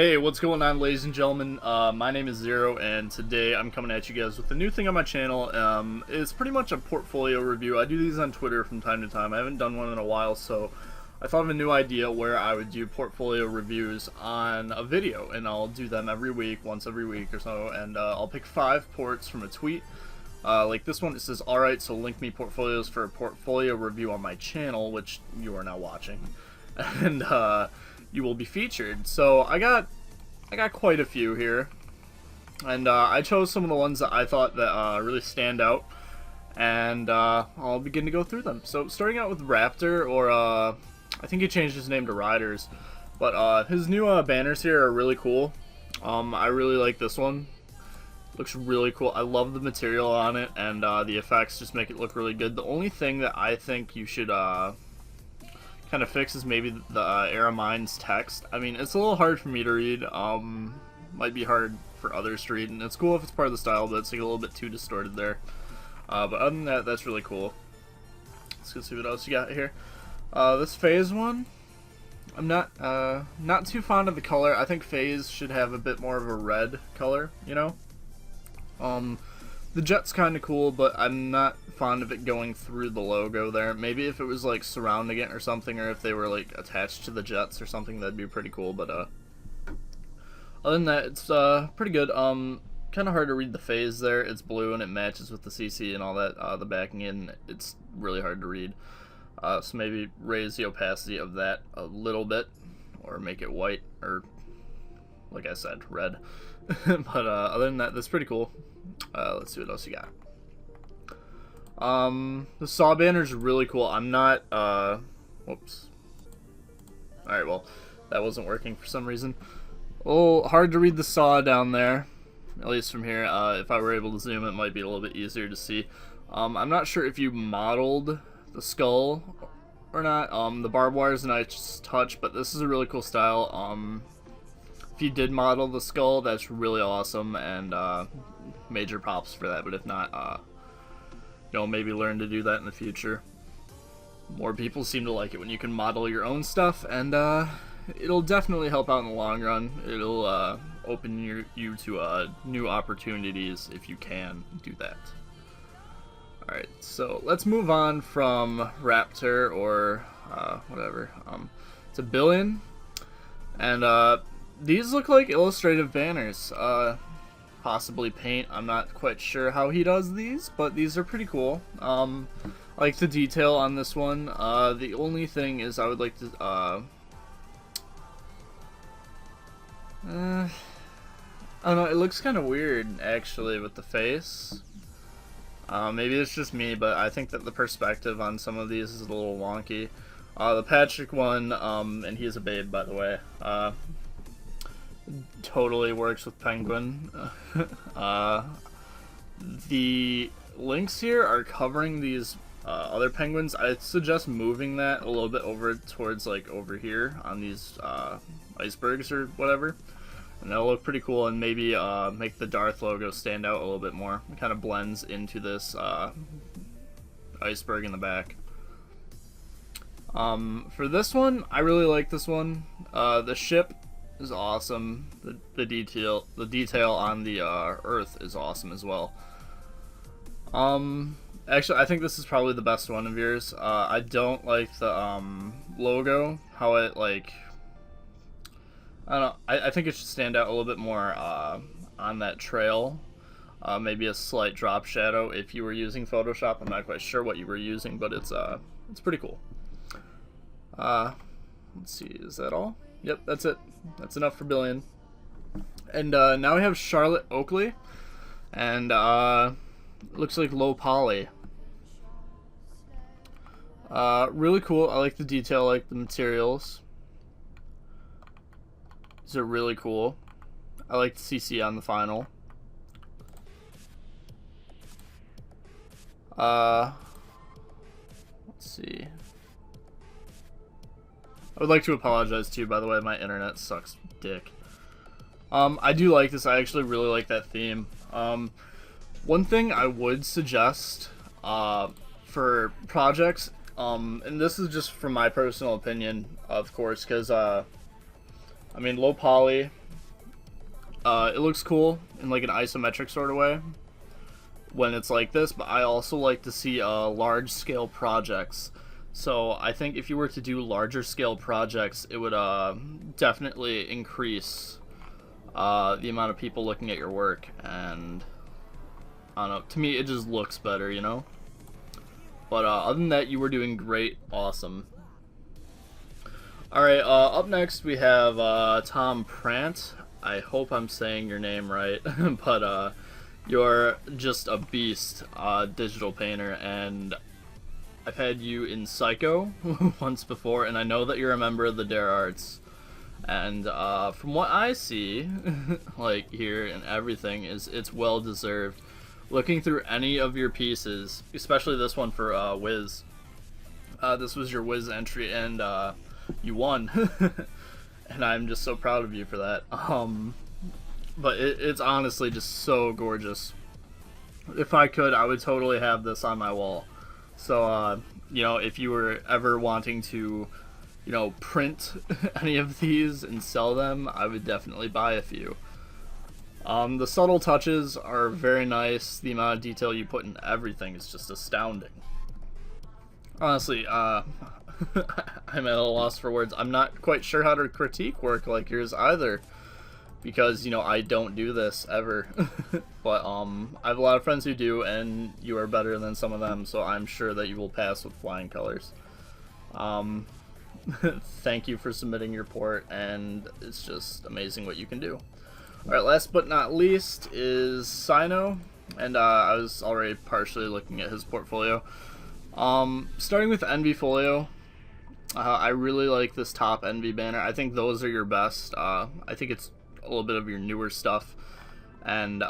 Hey, what's going on, ladies and gentlemen? My name is Xeroh, and today I'm coming at you guys with a new thing on my channel. It's pretty much a portfolio review. I do these on Twitter from time to time. I haven't done one in a while, so I thought of a new idea where I would do portfolio reviews on a video, and I'll do them every week, once every week or so, and I'll pick 5 ports from a tweet. Like this one, it says, "Alright, so link me portfolios for a portfolio review on my channel," which you are now watching. And, you will be featured. So I got quite a few here, and I chose some of the ones that I thought that really stand out, and I'll begin to go through them. So starting out with Raptor, or I think he changed his name to Riders, but his new banners here are really cool. I really like this one. Looks really cool. I love the material on it, and the effects just make it look really good. The only thing that I think you should kind of fixes maybe the Era Mines text. I mean, it's a little hard for me to read. Might be hard for others to read, and it's cool if it's part of the style, but it's like a little bit too distorted there. But other than that, that's really cool. Let's go see what else you got here. This Phase one, I'm not too fond of the color. I think Phase should have a bit more of a red color, you know? The jet's kind of cool, but I'm not fond of it going through the logo there. Maybe if it was like surrounding it or something, or if they were like attached to the jets or something, that'd be pretty cool. But other than that, it's pretty good. Kind of hard to read the phase there. It's blue and it matches with the CC and all that. The backing in, it's really hard to read. So maybe raise the opacity of that a little bit, or make it white, or like I said, red. But other than that, that's pretty cool. Let's see what else you got. The saw banner's really cool. I'm not, whoops. Alright, well, that wasn't working for some reason. Oh, hard to read the saw down there, at least from here. If I were able to zoom, it might be a little bit easier to see. I'm not sure if you modeled the skull or not. The barbed wire is a nice touch, but this is a really cool style. If you did model the skull, that's really awesome, and major props for that. But if not, you know, maybe learn to do that in the future. More people seem to like it when you can model your own stuff, and it'll definitely help out in the long run. It'll open you to new opportunities if you can do that. Alright, so let's move on from Raptor, or whatever, to Billion. And these look like illustrative banners. Possibly paint. I'm not quite sure how he does these, but these are pretty cool. I like the detail on this one. The only thing is I would like to I don't know, it looks kind of weird actually with the face. Maybe it's just me, but I think that the perspective on some of these is a little wonky. The Patrick one, and he is a babe, by the way, totally works with Penguin. The links here are covering these other penguins. I suggest moving that a little bit over towards like over here on these icebergs or whatever, and that'll look pretty cool, and maybe make the Darth logo stand out a little bit more. It kind of blends into this iceberg in the back. For this one, I really like this one. The ship is awesome. The detail on the Earth is awesome as well. Actually, I think this is probably the best one of yours. I don't like the logo, how it like, I don't know. I think it should stand out a little bit more on that trail. Maybe a slight drop shadow if you were using Photoshop. I'm not quite sure what you were using, but it's pretty cool. Let's see, is that all? Yep, that's it. That's enough for Billion. And now we have Charlotte Oakley, and looks like low poly. Really cool. I like the detail, I like the materials. These are really cool. I like the CC on the final. Let's see. I would like to apologize too, by the way, my internet sucks dick. I do like this. I actually really like that theme. One thing I would suggest for projects, and this is just from my personal opinion, of course, because I mean, low poly it looks cool in like an isometric sort of way when it's like this, but I also like to see large scale projects. So I think if you were to do larger scale projects, it would definitely increase the amount of people looking at your work, and I don't know, to me it just looks better, you know? But other than that, you were doing great. Awesome. Alright, up next we have Tom Prant. I hope I'm saying your name right, but you're just a beast, digital painter, and I've had you in Psycho once before, and I know that you're a member of the Dare Arts. And from what I see, like here and everything, it's well deserved. Looking through any of your pieces, especially this one for Wiz. This was your Wiz entry, and you won, and I'm just so proud of you for that. But it's honestly just so gorgeous. If I could, I would totally have this on my wall. So, you know, if you were ever wanting to, you know, print any of these and sell them, I would definitely buy a few. The subtle touches are very nice. The amount of detail you put in everything is just astounding. Honestly, I'm at a loss for words. I'm not quite sure how to critique work like yours either, because, you know, I don't do this ever. But I have a lot of friends who do, and you are better than some of them, so I'm sure that you will pass with flying colors. Thank you for submitting your port, and it's just amazing what you can do. Alright, last but not least is Xeroh, and I was already partially looking at his portfolio. Starting with Envy Folio, I really like this top Envy banner. I think those are your best. I think it's a little bit of your newer stuff, and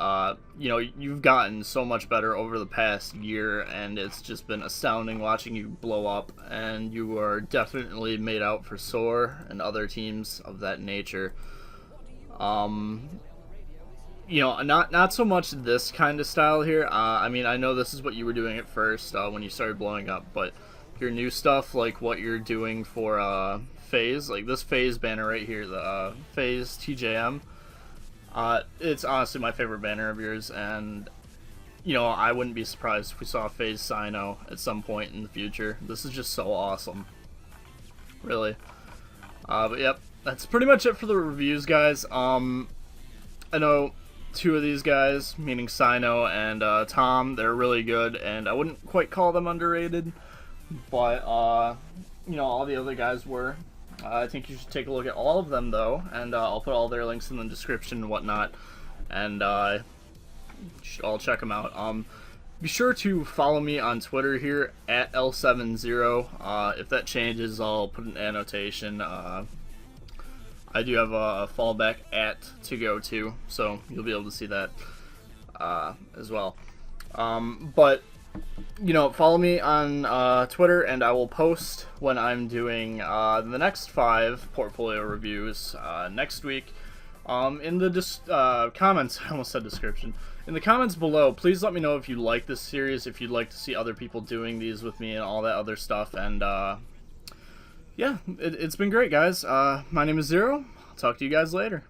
you know, you've gotten so much better over the past year, and it's just been astounding watching you blow up, and you are definitely made out for SOAR and other teams of that nature. You know, not so much this kind of style here. I mean, I know this is what you were doing at first when you started blowing up, but your new stuff, like what you're doing for Phase, like this Phase banner right here, the Phase TJM, it's honestly my favorite banner of yours, and you know, I wouldn't be surprised if we saw Phase Xeroh at some point in the future. This is just so awesome, really. But yep, that's pretty much it for the reviews, guys. I know two of these guys, meaning Xeroh and Tom, they're really good, and I wouldn't quite call them underrated, but you know, all the other guys were. I think you should take a look at all of them, though, and I'll put all their links in the description and whatnot, and you should all check them out. Be sure to follow me on Twitter here at L70. If that changes, I'll put an annotation. I do have a fallback at to go to, so you'll be able to see that as well. But you know, follow me on Twitter, and I will post when I'm doing the next 5 portfolio reviews next week. In the comments, I almost said description. In the comments below, please let me know if you like this series, if you'd like to see other people doing these with me and all that other stuff. And yeah, it's been great, guys. My name is Xeroh. I'll talk to you guys later.